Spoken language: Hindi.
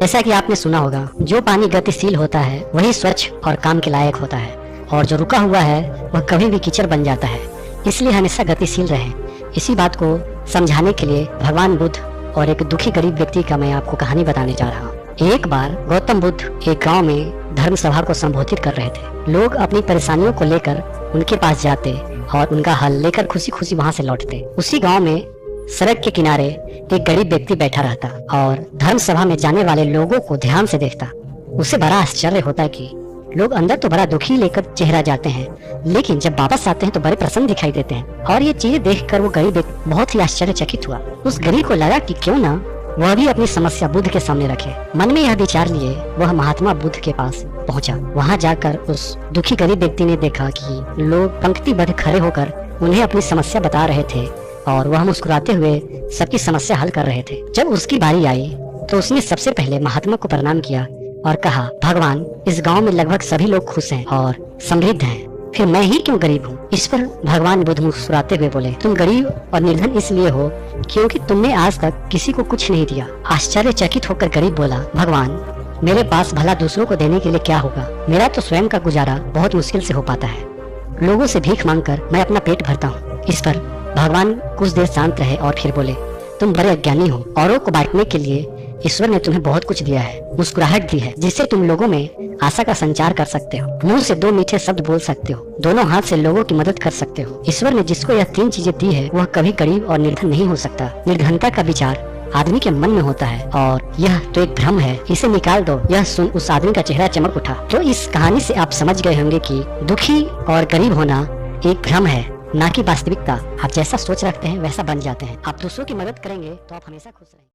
जैसा कि आपने सुना होगा, जो पानी गतिशील होता है वही स्वच्छ और काम के लायक होता है, और जो रुका हुआ है वह कभी भी कीचड़ बन जाता है। इसलिए हमेशा गतिशील रहें। इसी बात को समझाने के लिए भगवान बुद्ध और एक दुखी गरीब व्यक्ति का मैं आपको कहानी बताने जा रहा हूँ। एक बार गौतम बुद्ध एक गांव में धर्म सभा को संबोधित कर रहे थे। लोग अपनी परेशानियों को लेकर उनके पास जाते और उनका हल लेकर खुशी खुशी वहाँ से लौटते। उसी गांव में सड़क के किनारे एक गरीब व्यक्ति बैठा रहता और धर्म सभा में जाने वाले लोगों को ध्यान से देखता। उसे बड़ा आश्चर्य होता कि लोग अंदर तो बड़ा दुखी लेकर चेहरा जाते हैं, लेकिन जब वापस आते हैं तो बड़े प्रसन्न दिखाई देते हैं। और ये चीजें देखकर वो गरीब व्यक्ति बहुत ही आश्चर्यचकित हुआ। उस गरीब को लगा कि क्यों ना वह भी अपनी समस्या बुद्ध के सामने रखे। मन में यह विचार लिए वह महात्मा बुद्ध के पास पहुंचा। वहां जाकर उस दुखी गरीब व्यक्ति ने देखा कि लोग पंक्तिबद्ध खड़े होकर उन्हें अपनी समस्या बता रहे थे और वह मुस्कुराते हुए सबकी समस्या हल कर रहे थे। जब उसकी बारी आई तो उसने सबसे पहले महात्मा को प्रणाम किया और कहा, भगवान, इस गांव में लगभग सभी लोग खुश हैं और समृद्ध हैं, फिर मैं ही क्यों गरीब हूँ। इस पर भगवान बुद्ध मुस्कुराते हुए बोले, तुम गरीब और निर्धन इसलिए हो क्योंकि तुमने आज तक किसी को कुछ नहीं दिया। आश्चर्यचकित होकर गरीब बोला, भगवान, मेरे पास भला दूसरों को देने के लिए क्या होगा। मेरा तो स्वयं का गुजारा बहुत मुश्किल से हो पाता है। लोगों से भीख मांगकर मैं अपना पेट भरता हूँ। इस पर भगवान कुछ देर शांत रहे और फिर बोले, तुम बड़े अज्ञानी हो। औरों को बांटने के लिए ईश्वर ने तुम्हें बहुत कुछ दिया है, मुस्कुराहट दी है जिससे तुम लोगों में आशा का संचार कर सकते हो, मुंह से दो मीठे शब्द बोल सकते हो, दोनों हाथ से लोगों की मदद कर सकते हो। ईश्वर ने जिसको यह तीन चीजें दी है वह कभी गरीब और निर्धन नहीं हो सकता। निर्धनता का विचार आदमी के मन में होता है और यह तो एक भ्रम है, इसे निकाल दो। यह सुन उस आदमी का चेहरा चमक उठा। तो इस कहानी से आप समझ गए होंगे कि दुखी और गरीब होना एक भ्रम है, ना कि वास्तविकता। आप जैसा सोच रखते हैं वैसा बन जाते हैं। आप दूसरों की मदद करेंगे तो आप हमेशा खुश रहेंगे।